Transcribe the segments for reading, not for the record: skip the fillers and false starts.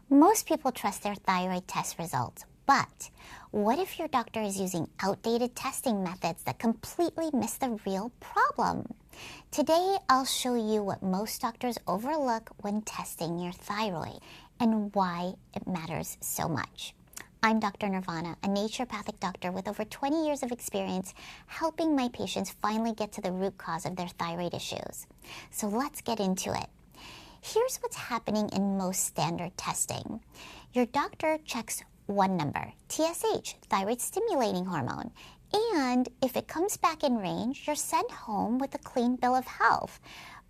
Most people trust their thyroid test results, but what if your doctor is using outdated testing methods that completely miss the real problem? Today, I'll show you what most doctors overlook when testing your thyroid and why it matters so much. I'm Dr. Nirvana, a naturopathic doctor with over 20 years of experience helping my patients finally get to the root cause of their thyroid issues. So let's get into it. Here's what's happening in most standard testing. Your doctor checks one number, TSH, thyroid stimulating hormone, and if it comes back in range, you're sent home with a clean bill of health.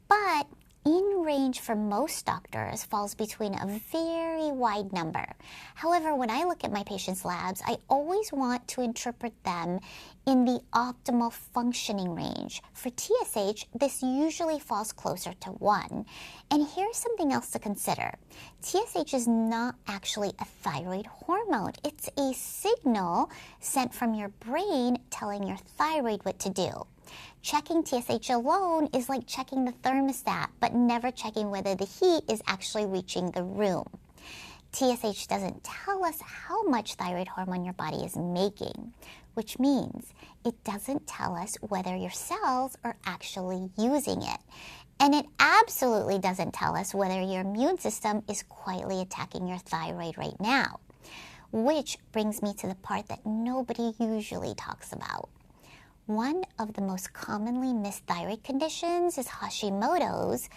But in range for most doctors falls between a very wide number. However, when I look at my patients' labs, I always want to interpret them in the optimal functioning range. For TSH, this usually falls closer to 1. And here's something else to consider. TSH is not actually a thyroid hormone. It's a signal sent from your brain telling your thyroid what to do. Checking TSH alone is like checking the thermostat, but never checking whether the heat is actually reaching the room. TSH doesn't tell us how much thyroid hormone your body is making, which means it doesn't tell us whether your cells are actually using it. And it absolutely doesn't tell us whether your immune system is quietly attacking your thyroid right now. Which brings me to the part that nobody usually talks about. One of the most commonly missed thyroid conditions is Hashimoto's,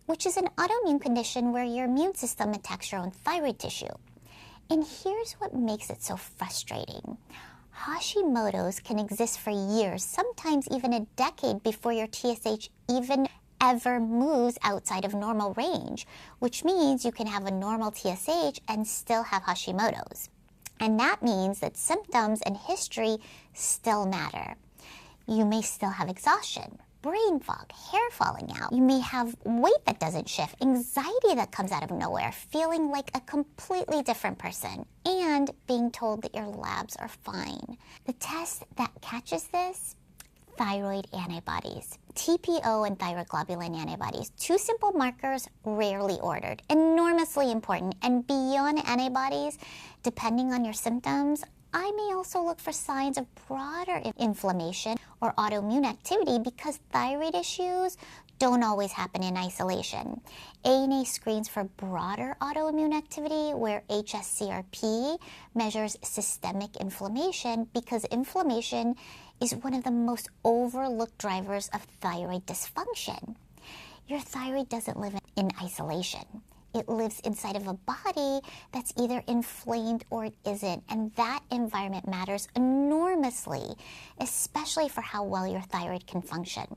which is an autoimmune condition where your immune system attacks your own thyroid tissue. And here's what makes it so frustrating. Hashimoto's can exist for years, sometimes even a decade before your TSH even ever moves outside of normal range, which means you can have a normal TSH and still have Hashimoto's. And that means that symptoms and history still matter. You may still have exhaustion, brain fog, hair falling out. You may have weight that doesn't shift, anxiety that comes out of nowhere, feeling like a completely different person, and being told that your labs are fine. The test that catches this? Thyroid antibodies. TPO and thyroglobulin antibodies, two simple markers rarely ordered, enormously important, and beyond antibodies, depending on your symptoms, I may also look for signs of broader inflammation or autoimmune activity because thyroid issues don't always happen in isolation. ANA screens for broader autoimmune activity where HSCRP measures systemic inflammation because inflammation is one of the most overlooked drivers of thyroid dysfunction. Your thyroid doesn't live in isolation. It lives inside of a body that's either inflamed or it isn't, and that environment matters enormously, especially for how well your thyroid can function.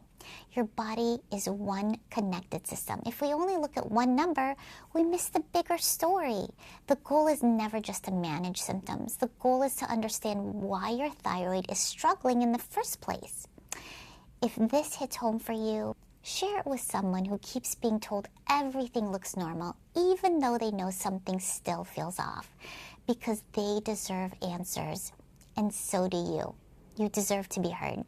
Your body is one connected system. If we only look at one number, we miss the bigger story. The goal is never just to manage symptoms. The goal is to understand why your thyroid is struggling in the first place. If this hits home for you, share it with someone who keeps being told everything looks normal, even though they know something still feels off, because they deserve answers, and so do you. You deserve to be heard.